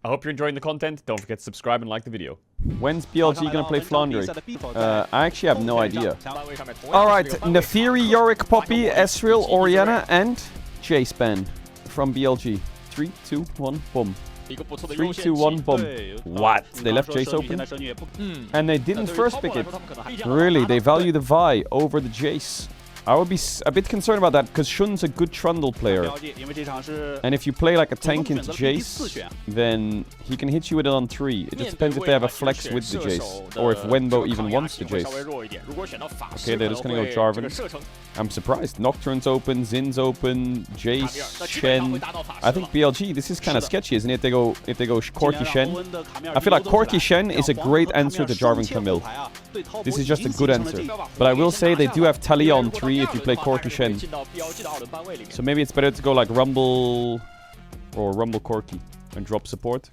I hope you're enjoying the content. Don't forget to subscribe and like the video. When's BLG gonna play Flandre? I actually have no idea. Alright, Nefiri, Yorick, Poppy, Ezreal, Orianna, and Jace ban from BLG. 3, 2, 1, boom. 3, 2, 1, boom. What? They left Jace open? And they didn't first pick it. Really? They value the Vi over the Jace. I would be a bit concerned about that, because Shun's a good Trundle player. And if you play like a tank into Jace, then he can hit you with it on 3. It just depends if they have a flex with the Jace, or if Wenbo even wants the Jace. Okay, they're just gonna go Jarvan. I'm surprised. Nocturne's open, Zin's open, Jace, Shen. I think BLG, this is kind of sketchy, isn't it? If they go Corki Shen. I feel like Corki Shen is a great answer to Jarvan Camille. This is just a good answer. But I will say they do have Talia on 3 if you play Corki Shen. So maybe it's better to go like Rumble or Rumble Corki and drop support.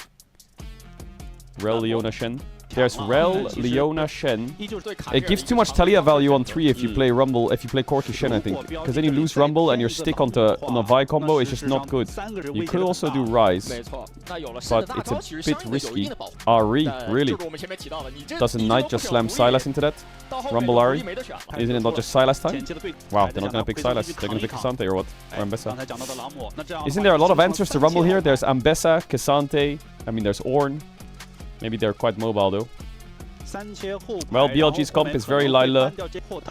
Rel, Leona, Shen. There's Rel, Leona, Shen. It gives too much Talia value on 3 if you play Rumble, if you play Corki Shen, I think. Because then you lose Rumble and your stick on a Vi combo is just not good. You could also do Rise, but it's a bit risky. Ari, really? Doesn't Knight just slam Sylas into that? Rumble Ari? Isn't it not just Sylas time? Wow, they're not gonna pick Sylas. They're gonna pick K'Sante or what? Or Ambessa. Isn't there a lot of answers to Rumble here? There's Ambessa, K'Sante. I mean, there's Ornn. Maybe they're quite mobile though. Well, BLG's comp is very Lila.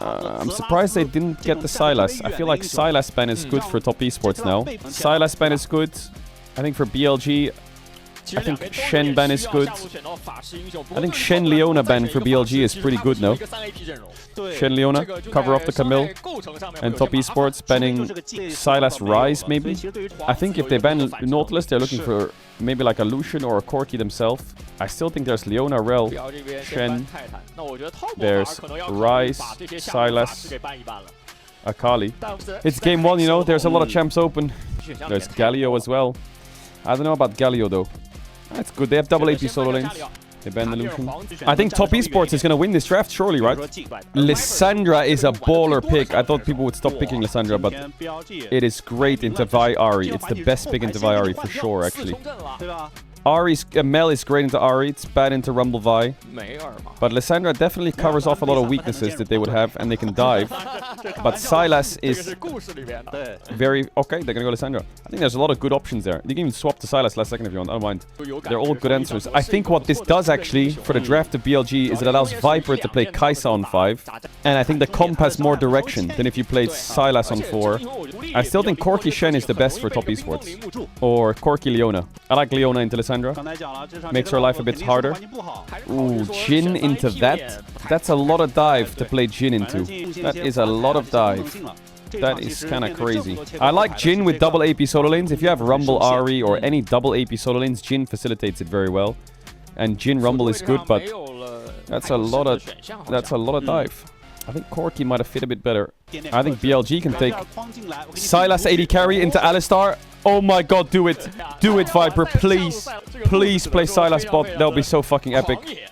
I'm surprised they didn't get the Sylas. I feel like Sylas ban is good for top esports now. Sylas ban is good. I think for BLG, I think Shen ban is good. I think Shen Leona ban for BLG is pretty good now. Shen Leona, cover off the Camille. And top esports banning Sylas Rise maybe. I think if they ban Nautilus, they're looking for maybe like a Lucian or a Corki themselves. I still think there's Leona, Rel, Shen. There's Rise, Sylas, Akali. It's game 1, you know, there's a lot of champs open. There's Galio as well. I don't know about Galio though. That's good. They have double AP solo lanes. They ban the Lucian. I think top esports is going to win this draft, surely, right? Lissandra is a baller pick. I thought people would stop picking Lissandra, but it is great into Vi Ahri. It's the best pick into Vi Ahri for sure, actually. Ahri's Mel is great into Ahri. It's bad into Rumble Vi. But Lissandra definitely covers off a lot of weaknesses that they would have, and they can dive. But Sylas is very... Okay, they're going to go Lissandra. I think there's a lot of good options there. You can even swap to Sylas last second if you want. I don't mind. They're all good answers. I think what this does actually for the draft of BLG is it allows Viper to play Kai'Sa on 5. And I think the comp has more direction than if you played Sylas on 4. I still think Corki Shen is the best for top esports. Or Corki Leona. I like Leona into Lissandra. Makes her life a bit harder. Ooh, Jhin into that? That's a lot of dive to play Jhin into. That is a lot of dive. That is kind of crazy. I like Jhin with double AP solo lanes. If you have Rumble Ahri or any double AP solo lanes, Jhin facilitates it very well. And Jhin Rumble is good, but that's a lot of dive. I think Corki might have fit a bit better. I think BLG can take Sylas AD carry into Alistar. Oh my god, do it. Do it, Viper, please. Please play Sylas bot. That'll be so fucking epic.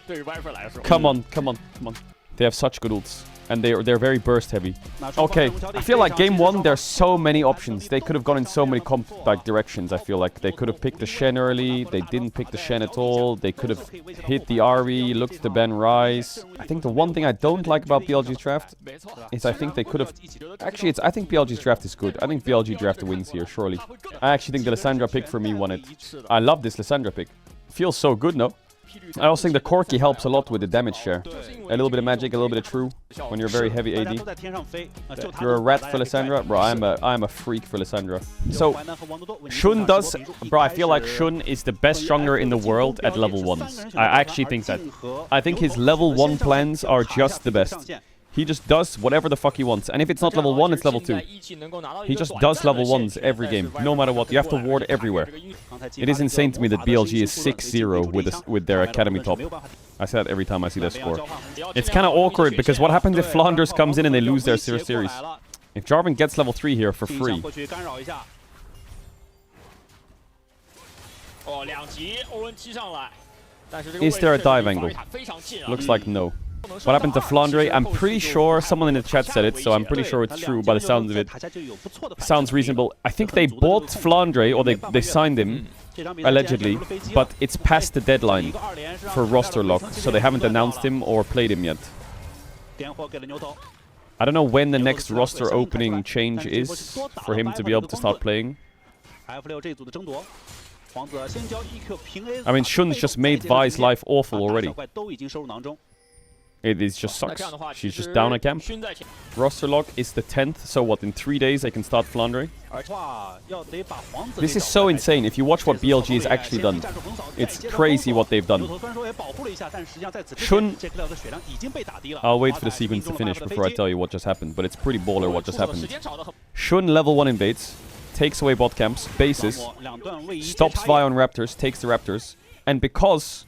Come on, come on, come on. They have such good ults. And they're very burst heavy. Okay, I feel like game 1, there's so many options. They could have gone in so many directions, I feel like. They could have picked the Shen early. They didn't pick the Shen at all. They could have hit the Ahri, looked to ban Rise. I think the one thing I don't like about BLG's draft is I think they could have... Actually, I think BLG's draft is good. I think BLG draft wins here, surely. I actually think the Lissandra pick for me won it. I love this Lissandra pick. Feels so good, no? I also think the Corki helps a lot with the damage share. A little bit of magic, a little bit of true when you're very heavy AD. You're a rat for Lissandra? Bro, I'm a freak for Lissandra. So, Shun does... Bro, I feel like Shun is the best jungler in the world at level 1s. I actually think that. I think his level 1 plans are just the best. He just does whatever the fuck he wants. And if it's not level 1, it's level 2. He just does level 1s every game, no matter what. You have to ward everywhere. It is insane to me that BLG is 6-0 with their academy top. I say that every time I see their score. It's kind of awkward, because what happens if Flanders comes in and they lose their series? If Jarvan gets level 3 here for free... Is there a dive angle? Looks like no. What happened to Flandre? I'm pretty sure someone in the chat said it, so I'm pretty sure it's true by the sounds of it. Sounds reasonable. I think they bought Flandre, or they signed him, allegedly, but it's past the deadline for roster lock, so they haven't announced him or played him yet. I don't know when the next roster opening change is for him to be able to start playing. I mean, Shun's just made Vi's life awful already. It just sucks. She's just down a camp. Roster lock is the 10th, so what, in 3 days they can start Flandre? This is so insane. If you watch what BLG has actually done, it's crazy what they've done. Shun... I'll wait for the sequence to finish before I tell you what just happened, but it's pretty baller what just happened. Shun level 1 invades, takes away bot camps, bases, stops Vi on Raptors, takes the Raptors, and because...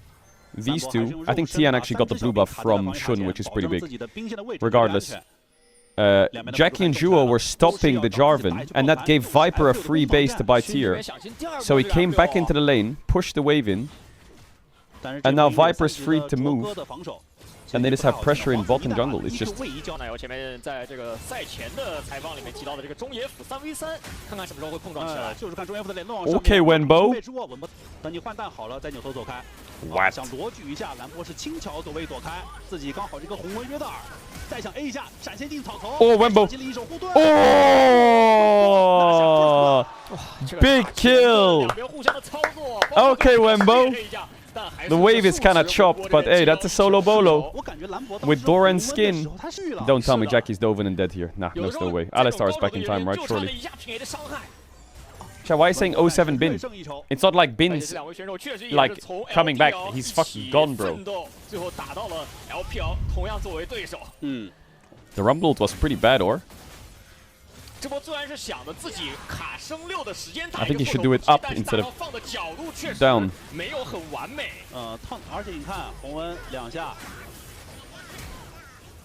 these two, I think Tian actually got the blue buff from Shun, which is pretty big. Regardless, Jackie and Juo were stopping the Jarvan, and that gave Viper a free base to buy tier. So he came back into the lane, pushed the wave in, and now Viper's free to move. And they just have pressure in bot and jungle. It's just... Okay, Wenbo. What? Oh, Wenbo. Oh! Big kill! Okay, Wenbo. The wave is kind of chopped, but hey, that's a solo bolo. With Doran's skin. Don't tell me Jackie's Dovin and dead here. Nah, no still way. Alistar is back in time, right? Surely. Why are you saying 07 Bin? It's not like Bin's like coming back. He's fucking gone, bro. The Rumble was pretty bad, or? I think he should do it up instead of down.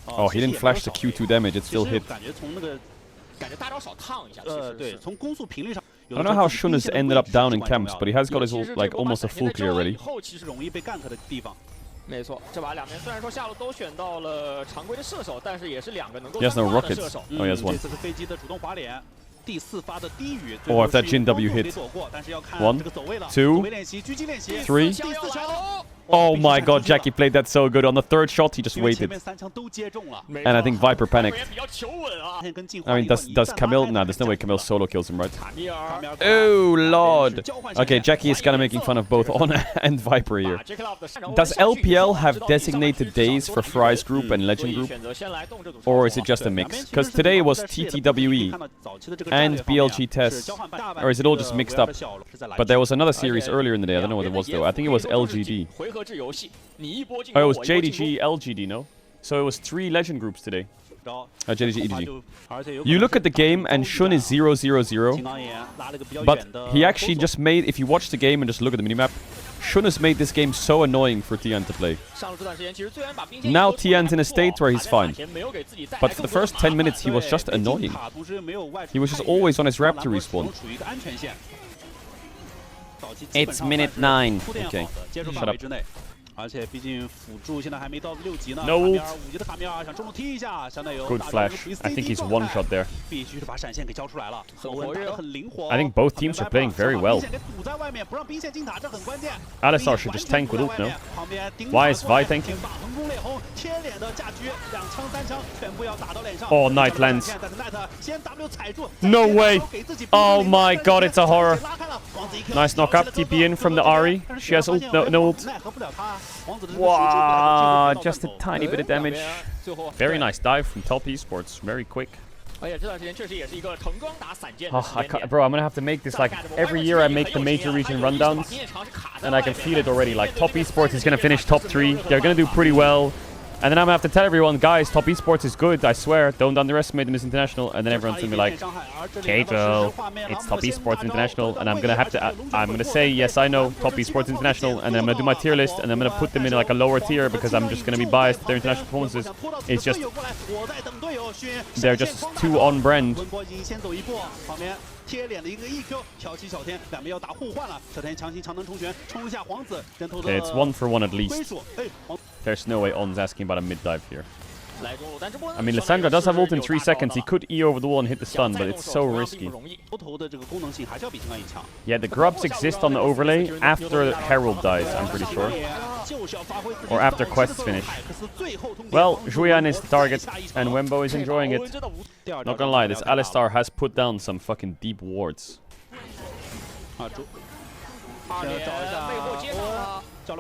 Oh, he didn't flash the Q2 damage, it still hit. I don't know how Shun has ended up down in camps, but he has got his like almost a full clear already. He has no rockets. Oh, he has one. Oh, if that Jin W hit. 1, 2, 3. Oh my god, Jackie played that so good. On the third shot, he just waited. And I think Viper panicked. I mean, does Camille... Nah, there's no way Camille solo kills him, right? Oh, lord. Okay, Jackie is kind of making fun of both Ona and Viper here. Does LPL have designated days for Fry's group and Legend group? Or is it just a mix? Because today it was TTWE and BLG test. Or is it all just mixed up? But there was another series earlier in the day. I don't know what it was, though. I think it was LGD. Oh, it was JDG, LGD, no? So it was 3 Legend groups today. JDG, EDG. You look at the game and Shun is 0-0-0. But he actually just made, if you watch the game and just look at the minimap, Shun has made this game so annoying for Tian to play. Now Tian's in a state where he's fine. But for the first 10 minutes he was just annoying. He was just always on his Raptor respawn. It's minute 9. Okay, shut up. No ult. Good flash. I think he's one shot there. I think both teams are playing very well. Alistar should just tank with ult, no? Why is Vi tanking? Oh, Knight lands. No way! Oh my god, it's a horror. Nice knock up, TP in from the Ahri. She has ult, no ult. Wow, just a tiny bit of damage. Very nice dive from Top Esports, very quick. Oh, bro, I'm gonna have to make this like every year. I make the major region rundowns, and I can feel it already. Like Top Esports is gonna finish top 3. They're gonna do pretty well. And then I'm gonna have to tell everyone, guys, Top Esports is good, I swear, don't underestimate them as international. And then everyone's gonna be like, Caedrel, it's Top Esports International. And I'm gonna say, yes, I know, Top Esports International. And then I'm gonna do my tier list, and I'm gonna put them in like a lower tier because I'm just gonna be biased to their international performances. It's just, they're just too on brand. Okay, it's 1 for 1 at least. There's no way On's asking about a mid dive here. I mean, Lissandra does have ult in 3 seconds. He could E over the wall and hit the stun, but it's so risky. Yeah, the grubs exist on the overlay after Herald dies, I'm pretty sure. Or after quests finish. Well, Julian is the target, and Wembo is enjoying it. Not gonna lie, this Alistar has put down some fucking deep wards.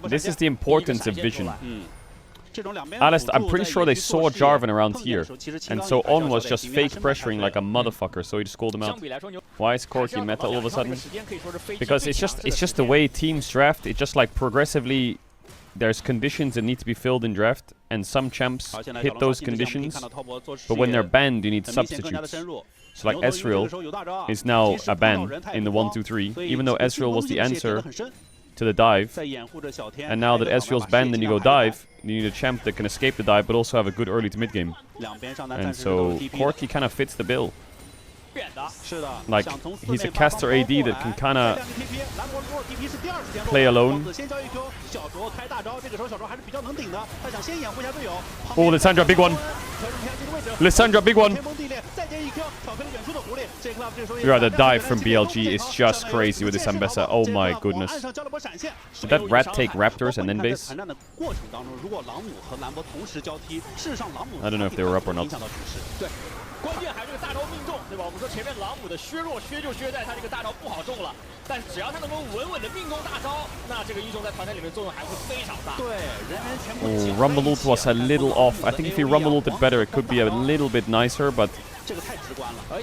This is the importance of vision. Alistar, I'm pretty sure they saw Jarvan around here, and so On was just fake pressuring like a motherfucker, so he just called him out. Why is Corki meta all of a sudden? Because it's just the way teams draft. It's just like progressively, there's conditions that need to be filled in draft, and some champs hit those conditions, but when they're banned, you need substitutes. So like Ezreal is now a ban in the 1-2-3, even though Ezreal was the answer to the dive, and now that Ezreal's banned and you go dive, you need a champ that can escape the dive but also have a good early to mid game. And so Corki kind of fits the bill. Like, he's a caster AD that can kind of play alone. Oh, Lissandra, big one. Lissandra, big one. Yeah, the dive from BLG is just crazy with this Ambessa. Oh my goodness. Did that rat take Raptors and then base? I don't know if they were up or not. 关键还是这个大招命中，对吧？我们说前面朗姆的削弱削就削在他这个大招不好中了，但只要他能够稳稳的命中大招，那这个英雄在团队里面作用还会非常大。对，人员全部。Oh, Rumble ult was a little off. I think if he Rumble ulted better, it could be a little bit nicer, but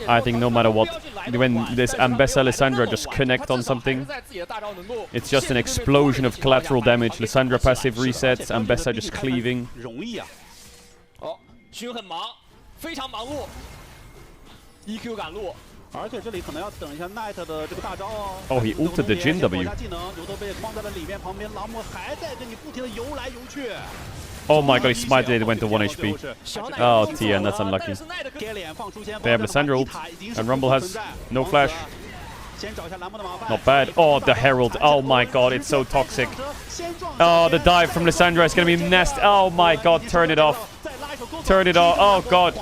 I think no matter what, when this Ambessa Lissandra just connect on something, it's just an explosion of collateral damage. Lissandra passive resets, Ambessa just cleaving. 哦，勋很忙。 非常忙碌 ，EQ 赶路，而且这里可能要等一下 Knight 的这个大招哦。Oh, he ulted the Jin W. 牛头被框在了里面，旁边朗姆还在这里不停的游来游去。Oh my god, he smited it, went to 1 HP. Oh, TN, that's unlucky. They have Lissandra ult, and Rumble has no flash. Not bad. Oh, the Herald. Oh my god, it's so toxic. Oh, the dive from Lissandra is going to be nasty. Oh my god, turn it off. Turn it off. Oh god.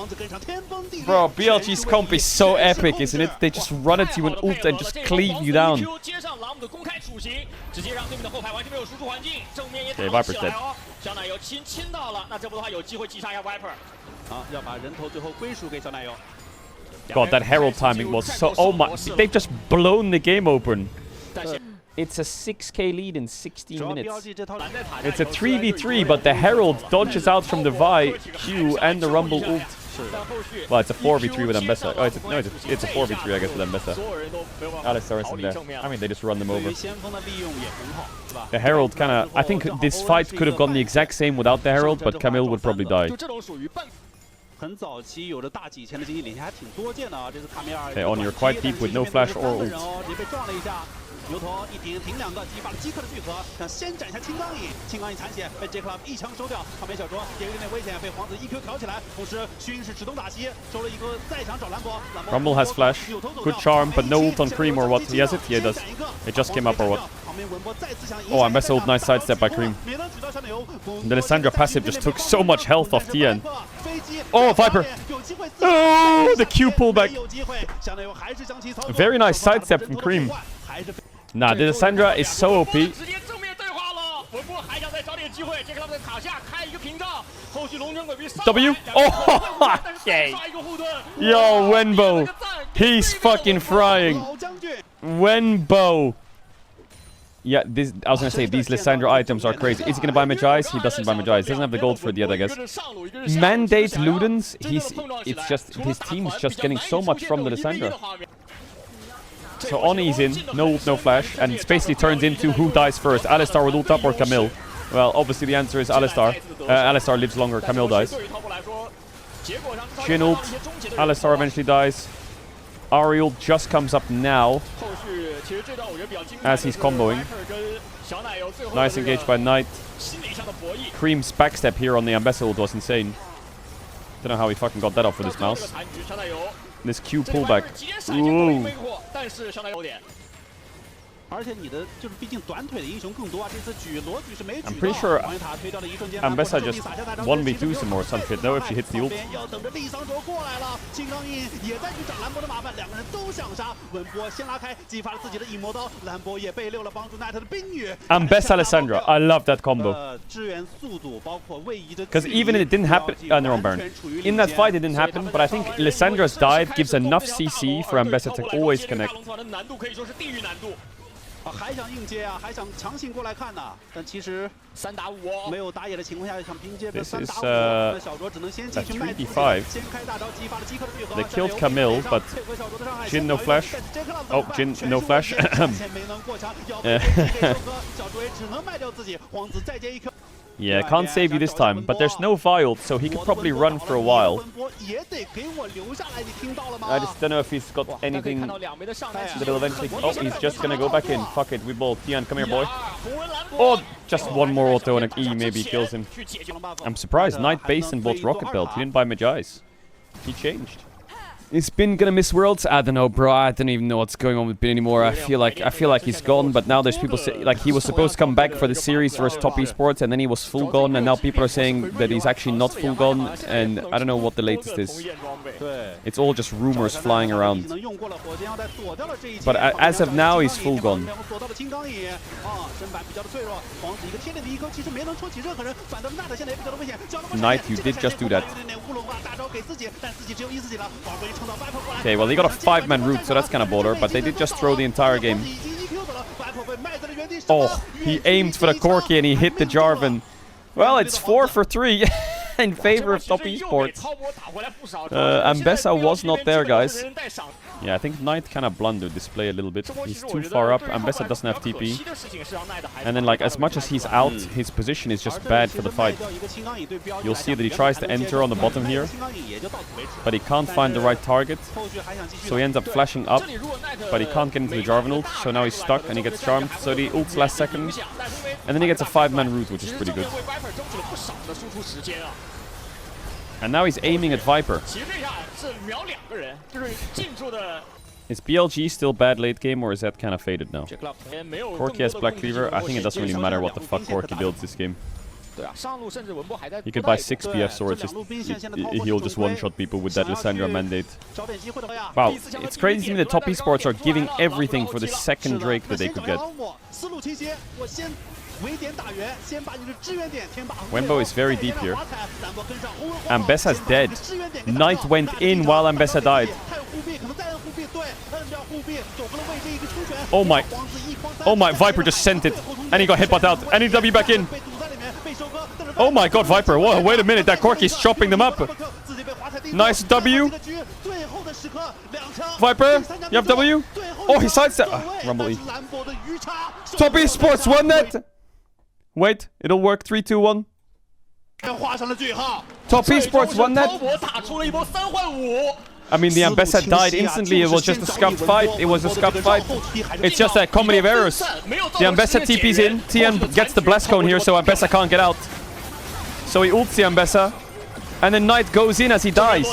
Bro, BLG's comp is so epic, isn't it? They just run at you and ult and just cleave you down. Okay, Viper's dead. God, that Herald timing was so... Oh my... They've just blown the game open. It's a 6k lead in 16 minutes. It's a 3v3, but the Herald dodges out from the Vi, Q, and the Rumble ult. Well, it's a 4v3 with Ambessa. Oh, it's a 4v3, I guess, with Ambessa. Alistar isn't there. I mean, they just run them over. The Herald kind of... I think this fight could have gone the exact same without the Herald, but Camille would probably die. Okay, On, you're quite deep with no flash or ult. 牛头一停两个，激发了饥渴的聚合，想先斩下青钢影，青钢影残血被 J Club 一枪收掉。旁边小卓也有点危险，被皇子 EQ 挑起来，同时勋是直通打击，收了一个再想找兰博。Rumble has flash, good charm, but no ult on Cream or what? He has it? Yeah, he does. It just came up or what? Oh, I messed ult, nice sidestep by Cream. And the Lissandra passive just took so much health off TN. Oh, Viper! Oh, the Q pullback. Very nice sidestep from Cream. Nah, the Lissandra is so OP. W? Oh, okay. Yo, Wenbo. He's fucking frying. Wenbo. Yeah, this, I was gonna say, these Lissandra items are crazy. Is he gonna buy Magi's? He doesn't buy Magi's. He doesn't have the gold for it yet, I guess. Mandate Ludens. It's just, his team's just getting so much from the Lissandra. So Oni's in, no ult, no flash, and it basically turns into who dies first, Alistar with ult up or Camille. Well, obviously the answer is Alistar. Alistar lives longer, Camille dies. Jhin ult, Alistar eventually dies. Ahri ult just comes up now, as he's comboing. Nice engage by Knight. Cream's backstep here on the Ambessa ult was insane. Don't know how he fucking got that off with his mouse. This Q pullback. Ooh. 而且你的就是毕竟短腿的英雄更多啊，这次举罗举是没举到。 I'm pretty sure 黄金塔推掉的一瞬间 Ambessa just 1v2 some more some shit though if she hits the ult. 要等着力伤轴过来了，金刚印也在去找兰博的麻烦，两个人都想杀。文波先拉开，激发了自己的影魔刀，兰博也被溜了，帮助奈特的冰女。Ambessa Lissandra, I love that combo. 支援速度包括位移的。 Because even if it didn't happen, no, wrong Baron. In that fight, it didn't happen, but I think Lissandra's dive gives enough CC for Ambessa to always connect. 还想硬接啊，还想强行过来看呐，但其实3打5没有打野的情况下，想凭借个3打5，那小卓只能先进去卖自己，先开大招激发了饥渴的聚合。 They killed Camille, but Jhin no flash. Oh, Jhin no flash. 没能过墙，要被小卓也只能卖掉自己，皇子再接一 Q。 Yeah, can't save you this time, but there's no vial, so he could probably run for a while. I just don't know if he's got anything that'll eventually... Oh, he's just gonna go back in. Fuck it, we bolt. Tian, come here, boy. Oh, just one more auto and an E maybe kills him. I'm surprised. Knight base and bolts rocket belt. He didn't buy Magi's. He changed. Is Bin gonna miss Worlds? I don't know, bro. I don't even know what's going on with Bin anymore. I feel like he's gone, but now there's people say like he was supposed to come back for the series versus Top Esports, and then he was full gone, and now people are saying that he's actually not full gone, and I don't know what the latest is. It's all just rumors flying around. But as of now, he's full gone. Knight, you did just do that. Okay, well, he got a 5-man route, so that's kind of baller, but they did just throw the entire game. Oh, he aimed for the Corki and he hit the Jarvan. Well, it's 4 for 3 in favor of Top Esports. Ambessa was not there, guys. Yeah, I think Knight kind of blundered this play a little bit. He's too far up. Ambessa doesn't have TP. And then, like, as much as he's out, his position is just bad for the fight. You'll see that he tries to enter on the bottom here, but he can't find the right target. So he ends up flashing up, but he can't get into the Jarvan ult. So now he's stuck and he gets charmed. So the ult's last second. And then he gets a 5-man route, which is pretty good. And now he's aiming at Viper. Is BLG still bad late game, or is that kind of faded now? Corki has Black Cleaver. I think it doesn't really matter what the fuck Corki builds this game. He could buy 6 BF swords, he'll just one-shot people with that Lissandra mandate. Wow, it's crazy to me that Top Esports are giving everything for the second Drake that they could get. Wembo is very deep here. Ambessa's dead. Knight went in while Ambessa died. Oh my, Viper just sent it. And he got headbutt out. And he W back in. Oh my god, Viper. Whoa, wait a minute, that Corki's chopping them up. Nice W. Viper, you have W? Oh, he sidestepped. Rumble E. Top Esports won that! Wait, it'll work. 3, 2, 1. Top Esports won that. I mean, the Ambessa died instantly. It was just a scuffed fight. It was a scuffed fight. It's just a comedy of errors. The Ambessa TP's in. TN gets the blast cone here, so Ambessa can't get out. So he ults the Ambessa. And then Knight goes in as he dies.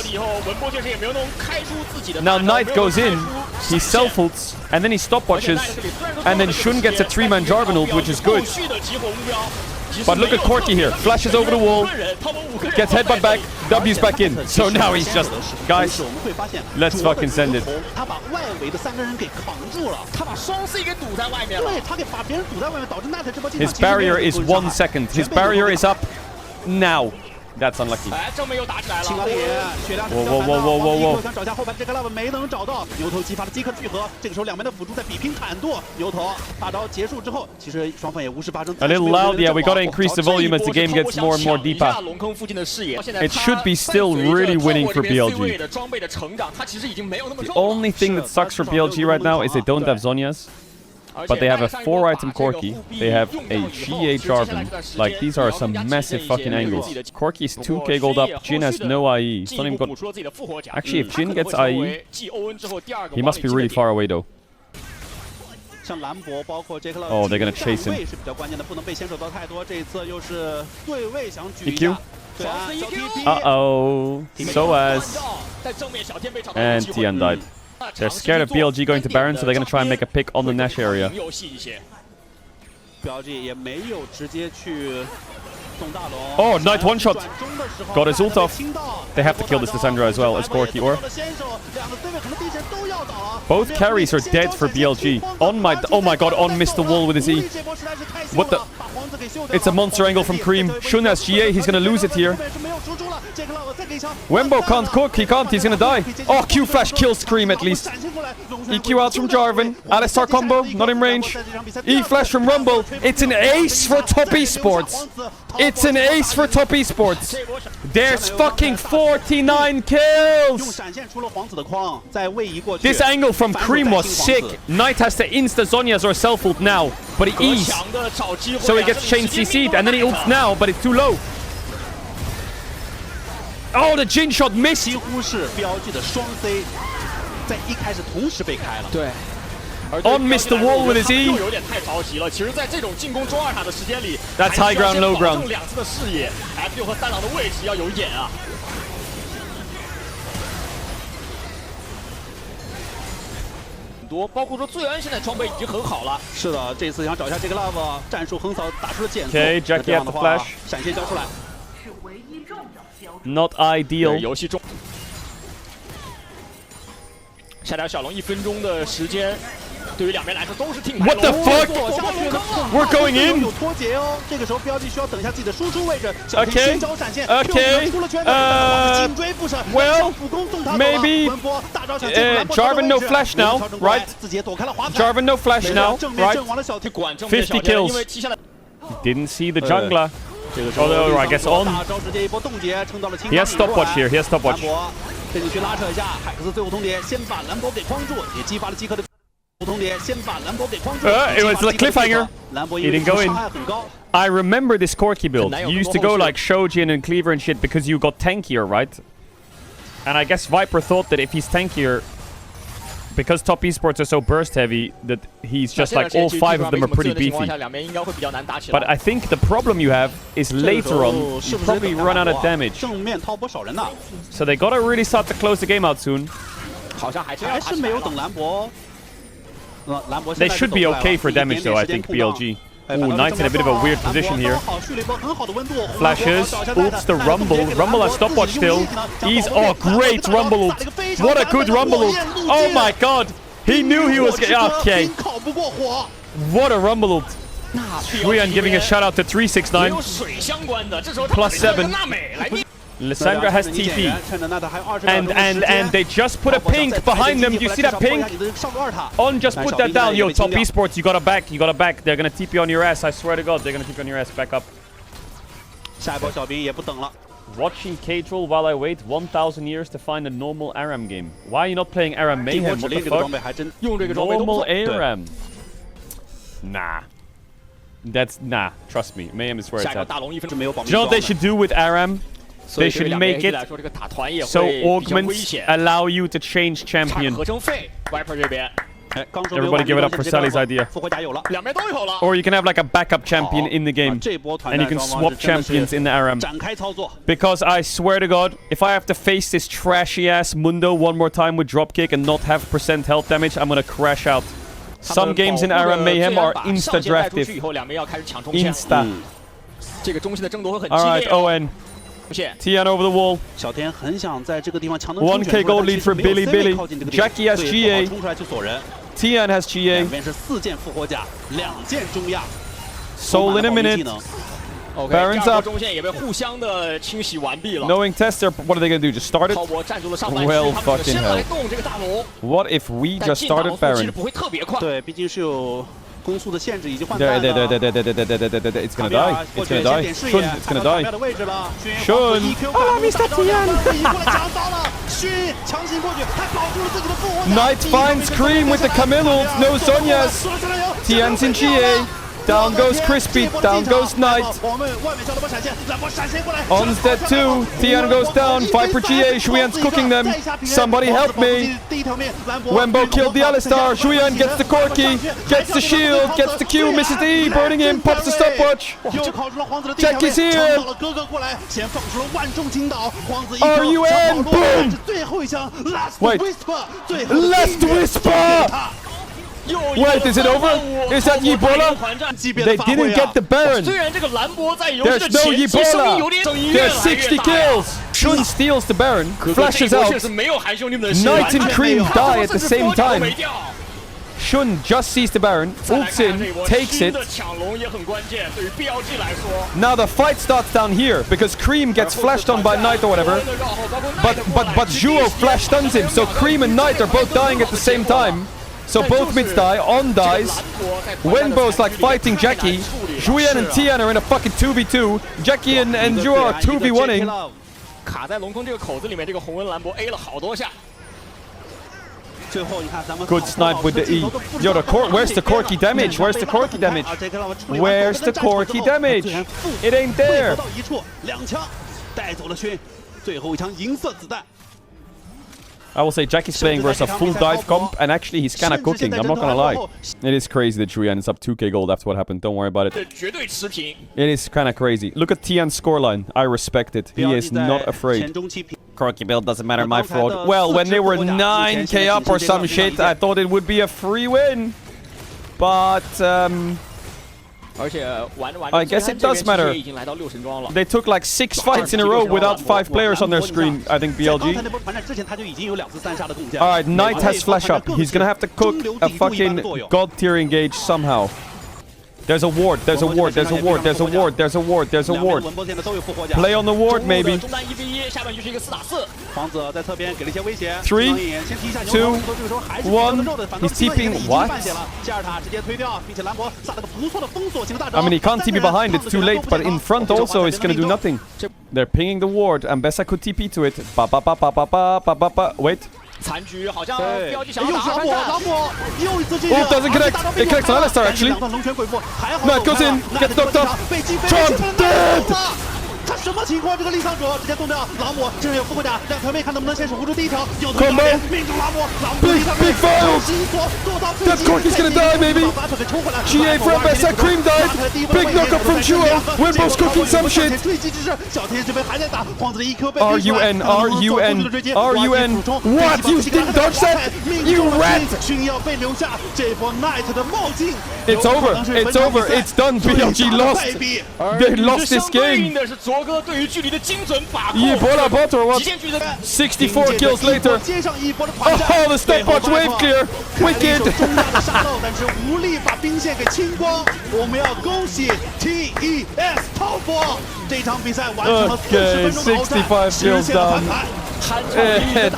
Now Knight goes in, he self-ults, and then he stopwatches, and then Shun gets a 3-man Jarvan ult, which is good. But look at Corki here, flashes over the wall, gets headbutt back, W's back in. So now he's just, guys, let's fucking send it. His barrier is 1 second, his barrier is up now. That's unlucky. Whoa, whoa, whoa, whoa, whoa, whoa. A little loud, yeah, we gotta increase the volume as the game gets more and more deeper. It should be still really winning for BLG. The only thing that sucks for BLG right now is they don't have Zhonya's. But they have a 4-item Corki, they have a GA Jarvan. Like, these are some massive fucking angles. Corki is 2k gold up, Jhin has no IE. It's not even got... Actually, if Jhin gets IE, he must be really far away though. Oh, they're gonna chase him. EQ? Uh-oh. Soaz. And Tian died. They're scared of BLG going to Baron, so they're going to try and make a pick on the Nash area. Oh, Knight one-shot. Got his ult off. They have to kill this Lissandra as well as Corki, or... Both carries are dead for BLG. Oh my god, On missed the wall with his E. What the... It's a monster angle from Cream. Shun has GA, he's gonna lose it here. Wembo can't cook, he can't, he's gonna die. Oh, Q-Flash kills Cream at least. EQ out from Jarvan. Alistar combo, not in range. E-Flash from Rumble. It's an ace for top esports. It's an ace for top esports. There's fucking 49 kills. This angle from Cream was sick. Knight has to insta Zhonya's or self-ult now, but he E's. So he gets chain CC'd, and then he ults now, but it's too low. Oh, the Jin shot missed. On missed the wall with his E. That's high ground, low ground. Okay, Jackie at the flash. Not ideal. 下条小龙1分钟的时间，对于两边来说都是挺。What the fuck? We're going in. Okay. Well, maybe. Jarvan no flash now, right? Jarvan no flash now, right? 50 kills. Didn't see the jungler. Although I guess On. He has stopwatch here. He has stopwatch. It was like cliffhanger. He didn't go in. I remember this Corki build. You used to go like Shojin and Cleaver and shit because you got tankier, right? And I guess Viper thought that if he's tankier, because top esports are so burst heavy, that he's just like all 5 of them are pretty beefy. But I think the problem you have is later on, you probably run out of damage. So they gotta really start to close the game out soon. They should be okay for damage though, I think, BLG. Ooh, Knight's in a bit of a weird position here. Flashes, ults the Rumble. Rumble has stopwatch still. He's... Oh, great Rumble ult. What a good Rumble ult. Oh my god. He knew he was... Okay. What a Rumble ult. Shuyan giving a shout out to 369. +7. Lissandra has TP. And they just put a pink behind them. Do you see that pink? On just put that down. Yo, top esports, you gotta back. You gotta back. They're gonna TP on your ass. I swear to God, they're gonna TP on your ass. Back up. Watching Caedrel while I wait 1,000 years to find a normal ARAM game. Why are you not playing ARAM Mayhem? What the fuck? Normal ARAM. Nah. That's... Nah. Trust me. Mayhem is where it's at. Do you know what they should do with ARAM? They should make it so augments allow you to change champion. Everybody give it up for Sally's idea. Or you can have like a backup champion in the game. And you can swap champions in the ARAM. Because I swear to God, if I have to face this trashy ass Mundo one more time with dropkick and not have % health damage, I'm gonna crash out. Some games in ARAM Mayhem are insta-draftive. Insta. Alright, Owen. Tian over the wall. 1k gold lead for Billy. Jackie has GA. Tian has GA. Soul in a minute. Baron's up. Knowing tester, what are they gonna do? Just start it? Well, fucking hell. What if we just started Baron? It's gonna die. It's gonna die. Shun, it's gonna die. Shun! Oh, Mr. Tian! Knight finds Cream with the Camille ult. No Zhonya's. Tian's in GA. Down goes Crispy. Down goes Knight. On's dead too. Tian goes down. Viper GA. Shuyan's cooking them. Somebody help me. Wembo killed the Alistar. Shuyan gets the Corki. Gets the shield. Gets the Q. Misses the E. Burning him. Pops the stopwatch. Jackie's here. RUN. Boom. Wait. Last Whisper. Wait, is it over? Is that Ebola? They didn't get the Baron. There's no Ebola. There's 60 kills. Shun steals the Baron, flashes out. Knight and Cream die at the same time. Shun just sees the Baron, ults in, takes it. Now the fight starts down here because Cream gets flashed on by Knight or whatever. But Zhuo flash stuns him, so Cream and Knight are both dying at the same time. So both mids die, On dies. Wenbo's like fighting Jackie. Shuyan and Tian are in a fucking 2v2. Jackie and Zhuo are 2v1ing. Good snipe with the E. Yo, where's the Corki damage? Where's the Corki damage? Where's the Corki damage? It ain't there. I will say Jackie's playing versus a full dive comp, and actually he's kind of cooking, I'm not gonna lie. It is crazy that Shuyan is up 2k gold after what happened, don't worry about it. It is kind of crazy. Look at Tian's scoreline, I respect it. He is not afraid. Corki build doesn't matter, my fraud. Well, when they were 9k up or some shit, I thought it would be a free win. But, I guess it does matter. They took like 6 fights in a row without 5 players on their screen, I think, BLG. Alright, Knight has flash up. He's gonna have to cook a fucking god tier engage somehow. There's a ward, there's a ward, there's a ward, there's a ward, there's a ward, there's a ward. Play on the ward, maybe. 3, 2, 1. He's TPing. What? I mean, he can't TP behind, it's too late, but in front also, it's gonna do nothing. They're pinging the ward. Ambessa could TP to it. Ba ba ba ba ba ba ba ba ba. Wait. Oh, it doesn't connect. It connects on Alistar, actually. No, it goes in. Gets knocked up. Trump dead! 他什么情况？这个力上主直接动掉，朗姆这边有复活甲，两条妹看能不能先守护住第一条，有的命中朗姆，朗姆big fire! That Corki's gonna die, maybe. GA from Bessa, Cream died. Big knockup from Zhuo. Wimbo's cooking some shit. RUN. What? You didn't dodge that? You rat! It's over. It's over. It's done. BLG lost. They lost this game. Ebola bot or what? 64 kills later. Oh, the stopwatch wave clear. Wicked. Okay, 65 kills down.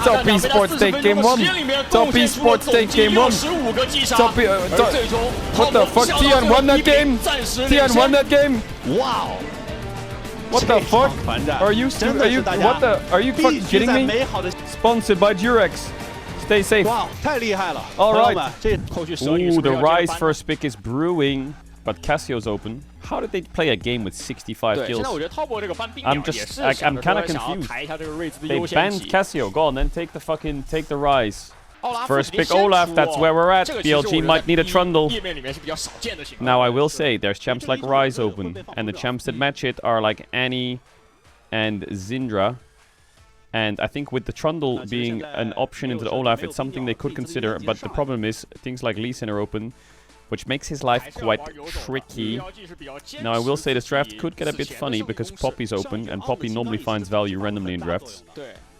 Top esports take game 1. Top esports take game 1. What the fuck? Tian won that game. Tian won that game. Wow. What the fuck? Are you fucking kidding me? Sponsored by Durex. Stay safe. Alright. Ooh, the Rise first pick is brewing. But Cassio's open. How did they play a game with 65 kills? I'm kind of confused. They banned Cassio. Go on, then take the Rise. First pick Olaf, that's where we're at. BLG might need a Trundle. Now I will say, there's champs like Rise open. And the champs that match it are like Annie and Zindra. And I think with the Trundle being an option into the Olaf, it's something they could consider. But the problem is, things like Lee Sin are open, which makes his life quite tricky. Now I will say this draft could get a bit funny because Poppy's open, and Poppy normally finds value randomly in drafts.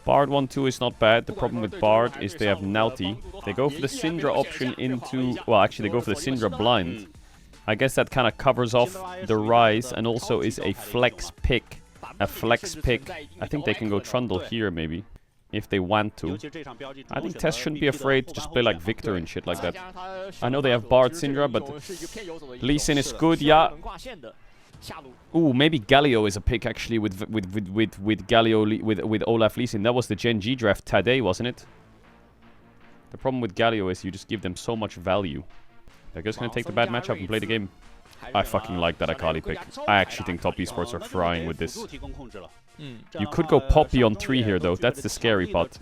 Bard 1-2 is not bad. The problem with Bard is they have Naughty. They go for the Syndra option into... Well, actually, they go for the Syndra blind. I guess that kind of covers off the Rise and also is a flex pick. A flex pick. I think they can go Trundle here, maybe. If they want to. I think Tess shouldn't be afraid to just play like Victor and shit like that. I know they have Bard Syndra, but Lee Sin is good, yeah. Ooh, maybe Galio is a pick actually with Galio with Olaf Lee Sin. That was the Gen G draft today, wasn't it? The problem with Galio is you just give them so much value. They're just gonna take the bad matchup and play the game. I fucking like that Akali pick. I actually think top esports are frying with this. You could go Poppy on 3 here though, that's the scary part.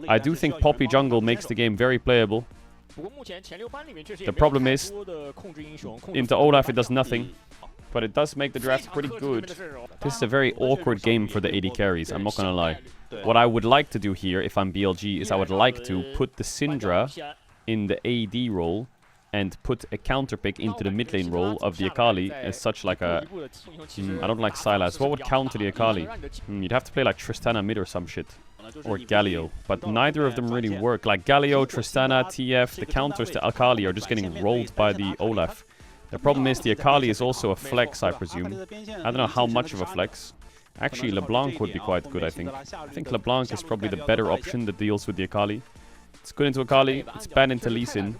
I do think Poppy jungle makes the game very playable. The problem is, into Olaf it does nothing, but it does make the draft pretty good. This is a very awkward game for the AD carries, I'm not gonna lie. What I would like to do here, if I'm BLG, is I would like to put the Syndra in the AD role and put a counter pick into the mid lane role of the Akali as such like a... I don't like Sylas. What would counter the Akali? You'd have to play like Tristana mid or some shit. Or Galio. But neither of them really work. Like Galio, Tristana, TF, the counters to Akali are just getting rolled by the Olaf. The problem is the Akali is also a flex, I presume. I don't know how much of a flex. Actually, LeBlanc would be quite good, I think. I think LeBlanc is probably the better option that deals with the Akali. It's good into Akali, it's bad into Lee Sin.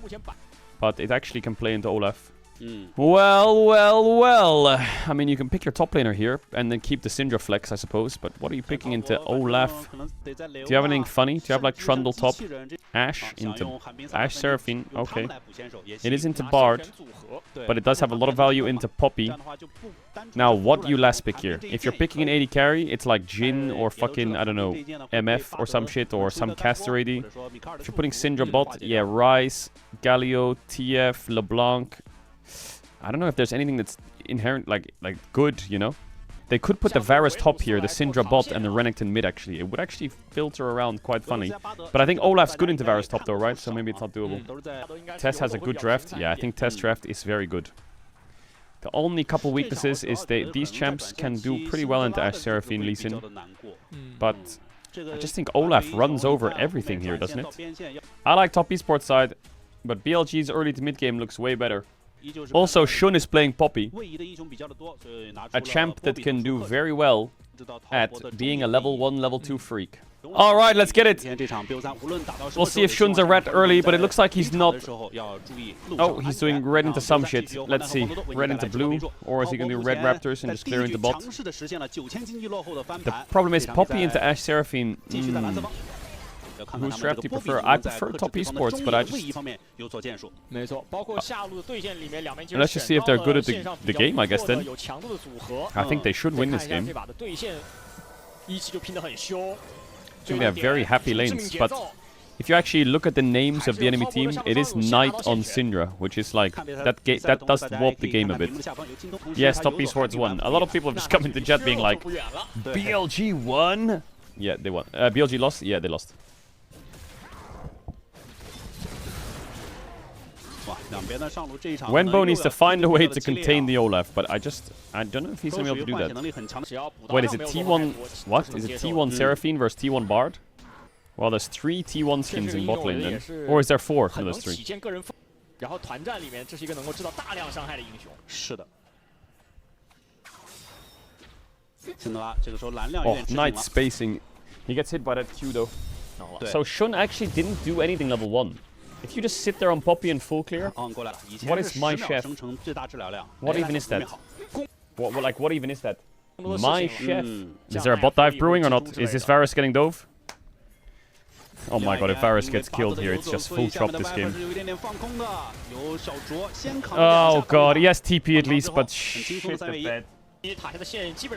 But it actually can play into Olaf. Well. I mean, you can pick your top laner here and then keep the Syndra flex, I suppose. But what are you picking into Olaf? Do you have anything funny? Do you have like Trundle top? Ashe into... Ashe Seraphine, okay. It is into Bard, but it does have a lot of value into Poppy. Now, what do you last pick here? If you're picking an AD carry, it's like Jhin or fucking, I don't know, MF or some shit, or some caster AD. If you're putting Syndra bot, yeah, Ryze, Galio, TF, LeBlanc. I don't know if there's anything that's inherent, like good, you know? They could put the Varus top here, the Syndra bot, and the Renekton mid, actually. It would actually filter around quite funny. But I think Olaf's good into Varus top, though, right? So maybe it's not doable. Tess has a good draft. Yeah, I think Tess draft is very good. The only couple weaknesses is these champs can do pretty well into Ashe, Seraphine, Lee Sin. But I just think Olaf runs over everything here, doesn't it? I like top esports side, but BLG's early to mid game looks way better. Also, Shun is playing Poppy, a champ that can do very well at being a level 1, level 2 freak. Alright, let's get it! We'll see if Shun's a rat early, but it looks like he's not. Oh, he's doing red into some shit. Let's see. Red into blue, or is he gonna do red raptors and just clear into bot? The problem is Poppy into Ashe Seraphine. Whose draft do you prefer? I prefer top esports, but I just... Let's just see if they're good at the game, I guess, then. I think they should win this game. I think they have very happy lanes, but if you actually look at the names of the enemy team, it is Knight on Syndra, which is like... That does warp the game a bit. Yes, top esports won. A lot of people have just come into chat being like, BLG won? Yeah, they won. BLG lost? Yeah, they lost. Wenbo needs to find a way to contain the Olaf, but I don't know if he's gonna be able to do that. Wait, is it T1... What? Is it T1 Seraphine versus T1 Bard? Well, there's 3 T1 skins in bot lane then. Or is there 4? No, there's 3. Oh, Knight spacing. He gets hit by that Q though. So Shun actually didn't do anything level 1. If you just sit there on Poppy and full clear, what is my chef? What even is that? What even is that? My chef. Is there a bot dive brewing or not? Is this Varus getting dove? Oh my god, if Varus gets killed here, it's just full chop this game. Oh god, he has TP at least, but shit the bed.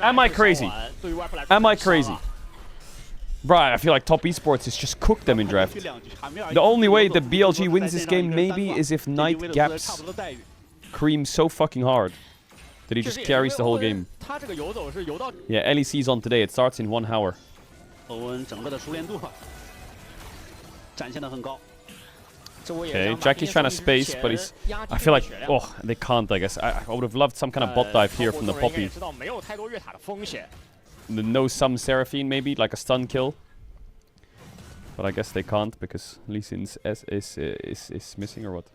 Am I crazy? Am I crazy? Bruh, I feel like top esports is just cook them in draft. The only way that BLG wins this game maybe is if Knight gaps Cream so fucking hard that he just carries the whole game. Yeah, LEC's on today. It starts in 1 hour. Okay, Jackie's trying to space, but he's... I feel like... Oh, they can't, I guess. I would have loved some kind of bot dive here from the Poppy. The no-sum Seraphine, maybe, like a stun kill. But I guess they can't, because Lee Sin's S is missing, or what?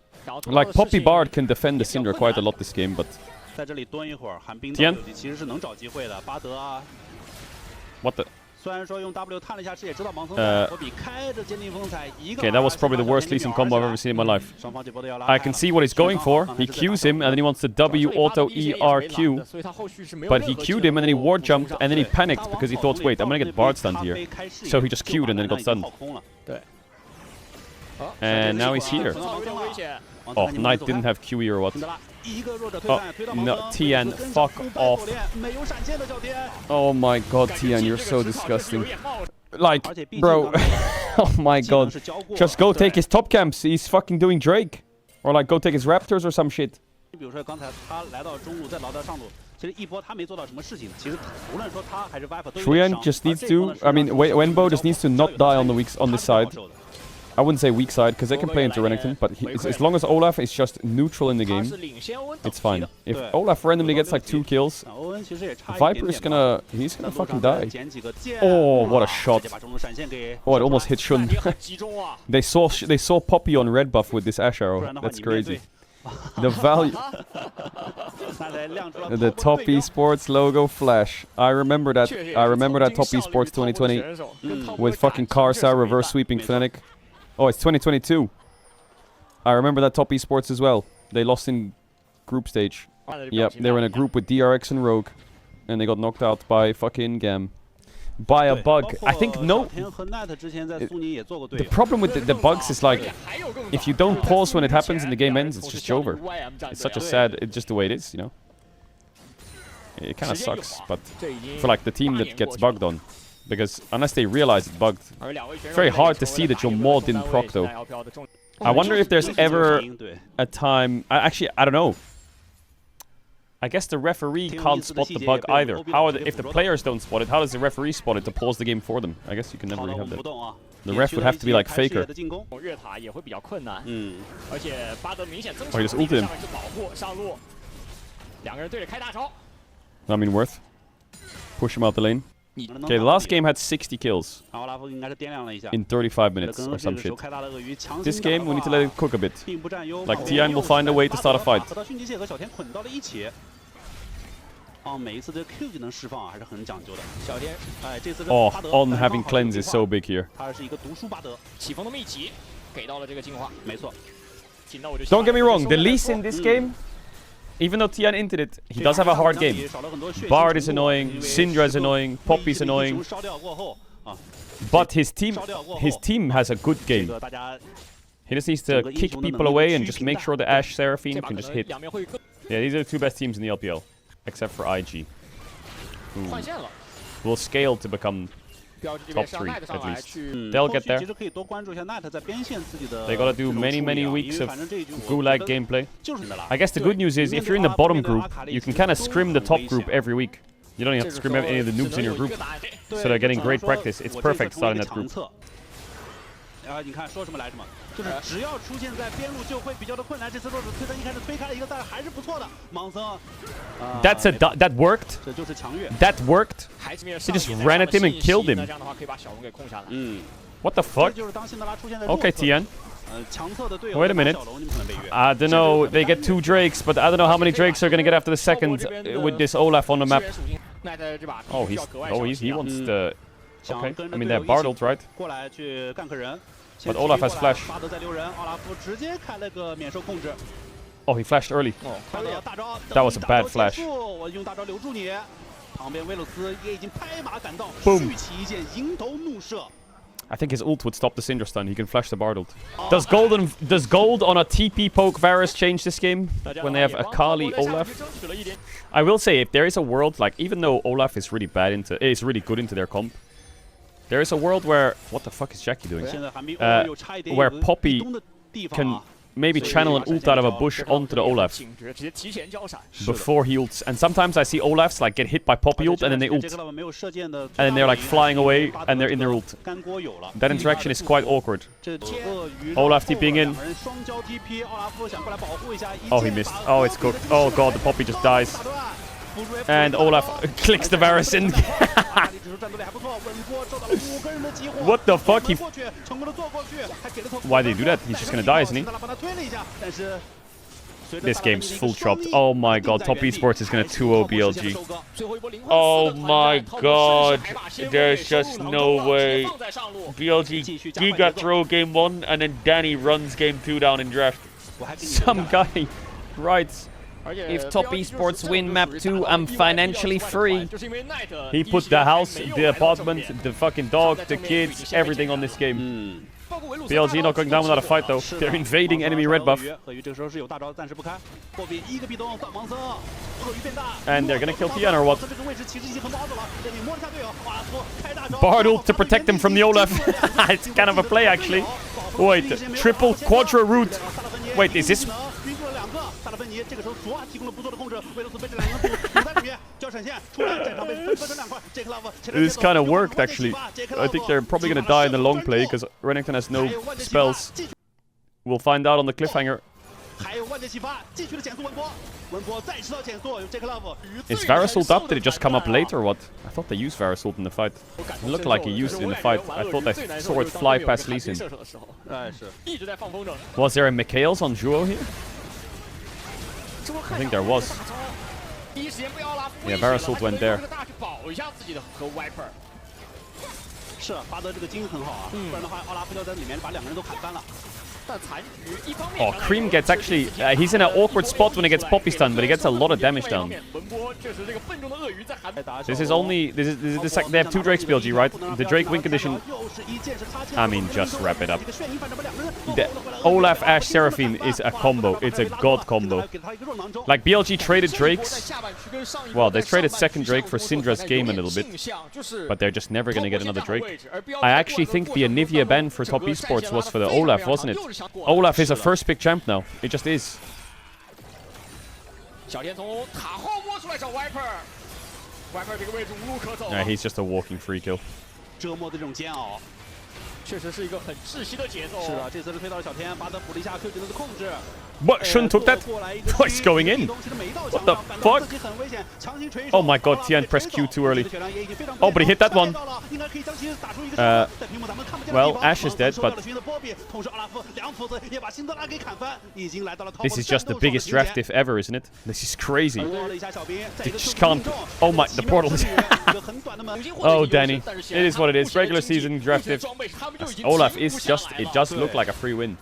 Like, Poppy Bard can defend the Syndra quite a lot this game, but... Tian? What the... Okay, that was probably the worst Lee Sin combo I've ever seen in my life. I can see what he's going for. He Qs him, and then he wants to W auto ERQ. But he Q'd him, and then he ward jumped, and then he panicked because he thought, wait, I'm gonna get Bard stunned here. So he just Q'd and then got stunned. And now he's here. Oh, Knight didn't have QE or what? Oh, no, Tian, fuck off. Oh my god, Tian, you're so disgusting. Like, bro, oh my god. Just go take his top camps, he's fucking doing Drake. Or like, go take his Raptors or some shit. Shuyan just needs to, I mean, Wenbo just needs to not die on this side. I wouldn't say weak side, because they can play into Renekton, but as long as Olaf is just neutral in the game, it's fine. If Olaf randomly gets like 2 kills, Viper is gonna, he's gonna fucking die. Oh, what a shot. Oh, it almost hit Shun. They saw Poppy on red buff with this Ash arrow. That's crazy. The value... The top esports logo flash. I remember that top esports 2020 with fucking Karsa reverse sweeping Fnatic. Oh, it's 2022. I remember that top esports as well. They lost in group stage. Yep, they were in a group with DRX and Rogue. And they got knocked out by fucking Gam. By a bug. I think no... The problem with the bugs is like... If you don't pause when it happens and the game ends, it's just over. It's such a sad... It's just the way it is, you know? It kind of sucks, but... For like the team that gets bugged on. Because unless they realize it's bugged, it's very hard to see that your mod didn't proc though. I wonder if there's ever a time... Actually, I don't know. I guess the referee can't spot the bug either. If the players don't spot it, how does the referee spot it to pause the game for them? I guess you can never really have that. The ref would have to be like Faker. Oh, he just ulted him. I mean, worth. Push him out the lane. Okay, the last game had 60 kills in 35 minutes or some shit. This game, we need to let it cook a bit. Like, Tian will find a way to start a fight. Oh, on having cleanse is so big here. Don't get me wrong, the Lee Sin in this game, even though Tian inted it, he does have a hard game. Bard is annoying, Syndra is annoying, Poppy's annoying. But his team has a good game. He just needs to kick people away and just make sure the Ashe Seraphine can just hit. Yeah, these are the 2 best teams in the LPL. Except for IG. Who will scale to become top 3 at least. They'll get there. They gotta do many weeks of gulag gameplay. I guess the good news is if you're in the bottom group, you can kind of scrim the top group every week. You don't even have to scrim any of the noobs in your group. So they're getting great practice. It's perfect starting that group. That worked. That worked. He just ran at him and killed him. What the fuck? Okay, Tian. Wait a minute. I don't know. They get 2 Drakes, but I don't know how many Drakes are gonna get after the second with this Olaf on the map. Oh, he wants the... Okay, I mean, they have Bard ult, right? But Olaf has flash. Oh, he flashed early. That was a bad flash. Boom. I think his ult would stop the Syndra stun. He can flash the Bard ult. Does gold on a TP poke Varus change this game when they have a Kali Olaf? I will say, if there is a world, like, even though Olaf is really good into their comp, there is a world where... What the fuck is Jackie doing? Where Poppy can maybe channel an ult out of a bush onto the Olaf before he ults. And sometimes I see Olafs like get hit by Poppy ult and then they ult. And then they're like flying away and they're in their ult. That interaction is quite awkward. Olaf TPing in. Oh, he missed. Oh, it's cooked. Oh god, the Poppy just dies. And Olaf clicks the Varus in. What the fuck? Why did he do that? He's just gonna die, isn't he? This game's full chopped. Oh my god, top esports is gonna 2-0 BLG. Oh my god. There's just no way. BLG Giga throw game 1 and then Danny runs game 2 down in draft. Some guy writes, if top esports win map 2, I'm financially free. He put the house, the apartment, the fucking dog, the kids, everything on this game. BLG not going down without a fight though. They're invading enemy red buff. And they're gonna kill Tian or what? Bard ult to protect him from the Olaf. It's kind of a play actually. Wait, triple quadra root. Wait, is this... This kind of worked actually. I think they're probably gonna die in the long play because Renekton has no spells. We'll find out on the cliffhanger. Is Varus ult up? Did it just come up late or what? I thought they used Varus ult in the fight. It looked like he used it in the fight. I thought I saw it fly past Lee Sin. Was there a Mikhails on Zhuo here? I think there was. Yeah, Varus ult went there. Oh, Cream gets actually... he's in an awkward spot when he gets Poppy Stun, but he gets a lot of damage down. This is only... They have 2 Drakes BLG, right? The Drake win condition... I mean, just wrap it up. The Olaf Ashe Seraphine is a combo. It's a god combo. Like, BLG traded Drakes. Well, they traded second Drake for Syndra's game a little bit. But they're just never gonna get another Drake. I actually think the Anivia ban for top esports was for the Olaf, wasn't it? Olaf is a first pick champ now. It just is. Yeah, he's just a walking free kill. 确实是一个很窒息的节奏。是的，这次是推到了小天，巴德补了一下 Q 技能的控制。What? Shun took that? What is going in? What the fuck? Oh my god, Tian pressed Q too early. Oh, but he hit that one. Well, Ashe is dead, but... This is just the biggest draft diff ever, isn't it? This is crazy. They just can't... Oh my, the portal is... Oh, Danny. It is what it is. Regular season draft diff. Olaf is just... It does look like a free win.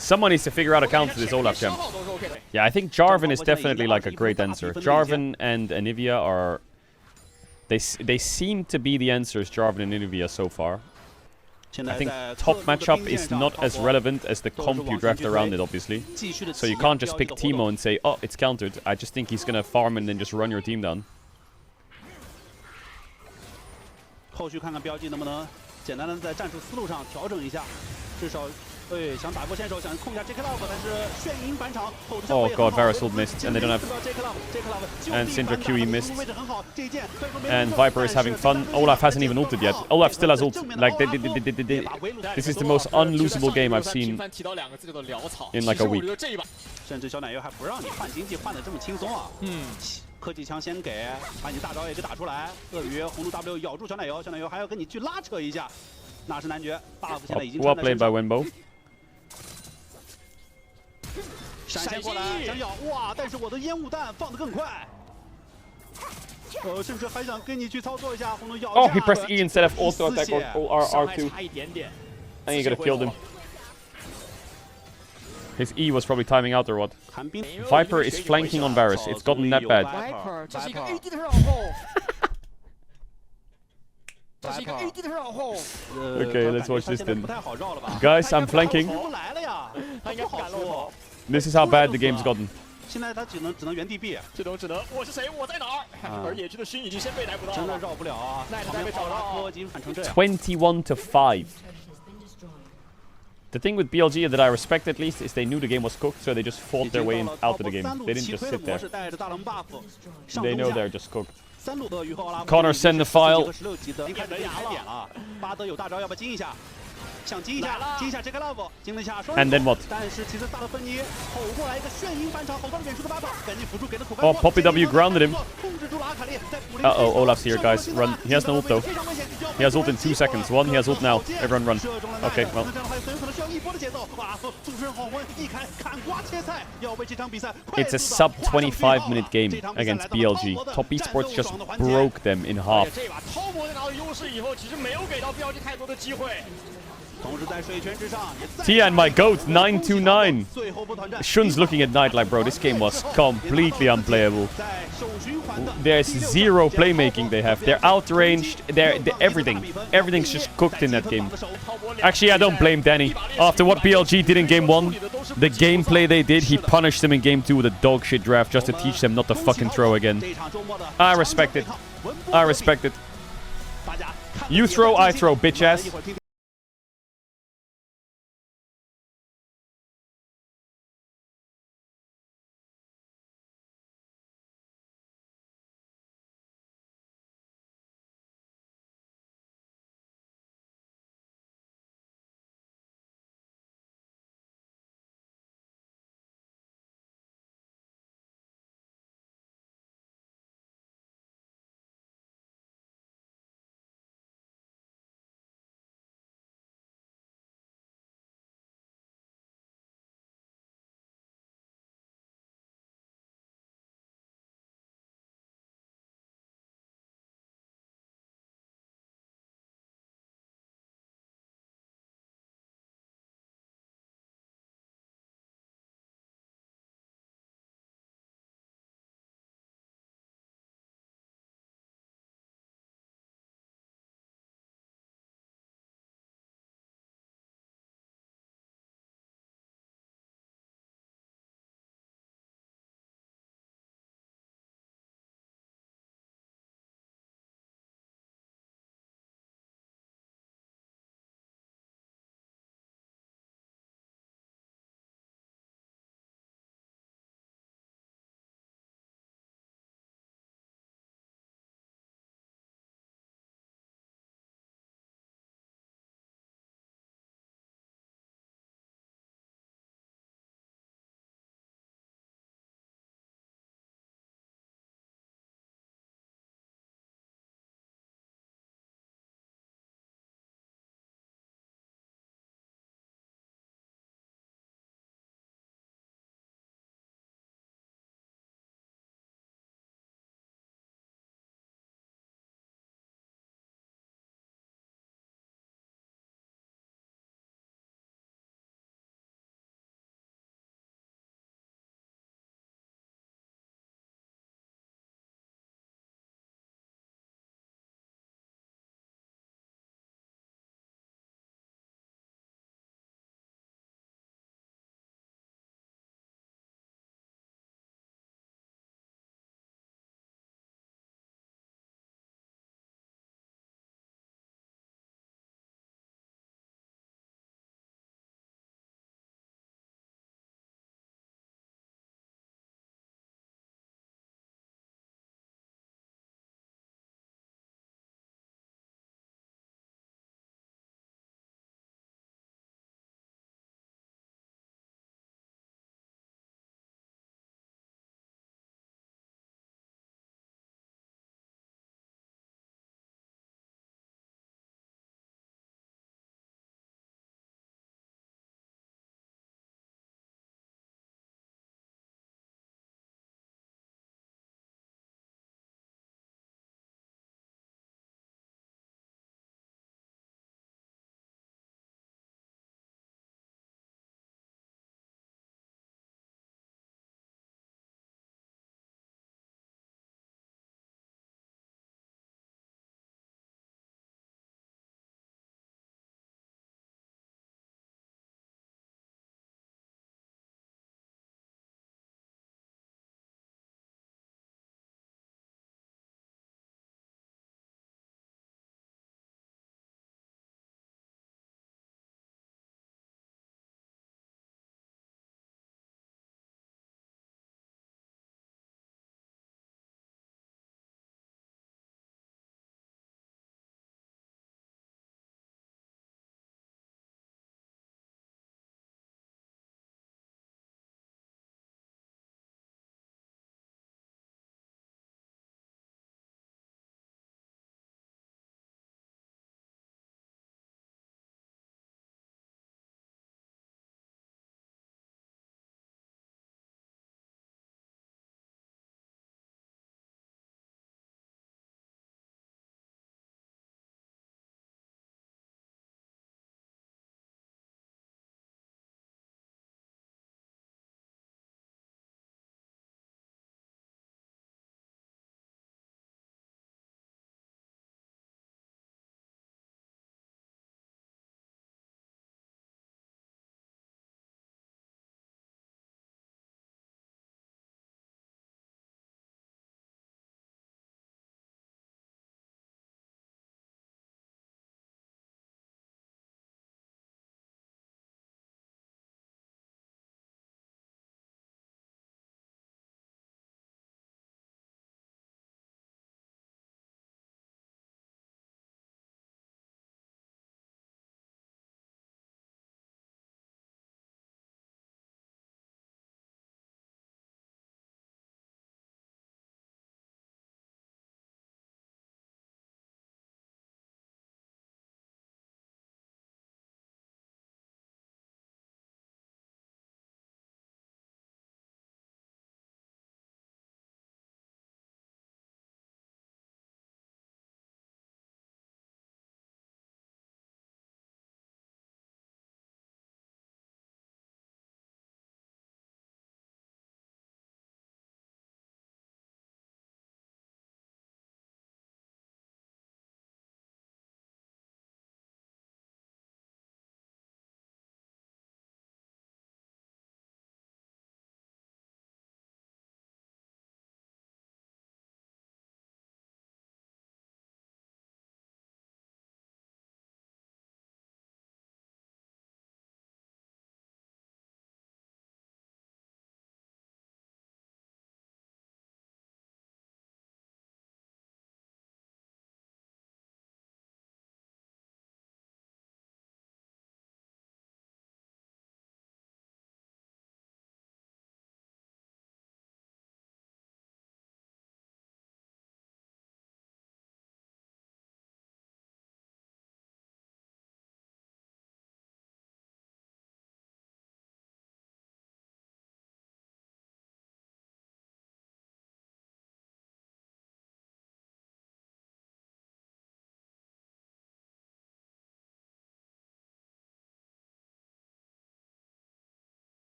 Someone needs to figure out a counter to this Olaf champ. Yeah, I think Jarvan is definitely like a great answer. Jarvan and Anivia are... They seem to be the answers, Jarvan and Anivia, so far. I think top matchup is not as relevant as the comp you draft around it, obviously. So you can't just pick Teemo and say, oh, it's countered. I just think he's gonna farm and then just run your team down. 后续看看标记能不能简单的在战术思路上调整一下，至少对想打过先手，想控一下 JK Love， 但是眩晕返场后的 Oh god, Varus ult missed, and they don't have... And Syndra QE missed. And Viper is having fun. Olaf hasn't even ulted yet. Olaf still has ult. Like, this is the most unlosable game I've seen in like a week. 甚至小奶油还不让你换经济换的这么轻松啊！科技枪先给，把你大招也给打出来。鳄鱼红鹿 W 咬住小奶油，小奶油还要跟你去拉扯一下，那是男爵 buff 现在已经。Well played by Wenbo. 闪现过来，想咬哇！但是我的烟雾弹放得更快。甚至还想跟你去操作一下红鹿咬。Oh, he pressed E instead of auto attack or R2. I think he could have killed him. His E was probably timing out or what? Viper is flanking on Varus. It's gotten that bad. Okay, let's watch this then. Guys, I'm flanking. This is how bad the game's gotten. 现在他只能原地避，只能我是谁我在哪儿？而野区的心已经先被逮捕到了，真的绕不了啊！奈他被找到，已经反成这样。21 to 5. The thing with BLG that I respect at least is they knew the game was cooked, so they just fought their way out of the game. They didn't just sit there. They know they're just cooked. Connor, send the file. And then what? Oh, Poppy W grounded him. Uh-oh, Olaf's here, guys. Run. He has no ult, though. He has ult in 2 seconds. One, he has ult now. Everyone run. Okay, well. It's a sub-25-minute game against BLG. Top Esports just broke them in half. Tia and my goat, 929. Shun's looking at Knight like, bro, this game was completely unplayable. There's zero playmaking they have. They're outranged. They're everything's just cooked in that game. Actually, I don't blame Danny. After what BLG did in game 1, the gameplay they did, he punished them in game 2 with a dog shit draft just to teach them not to fucking throw again. I respect it. I respect it. You throw, I throw, bitch ass.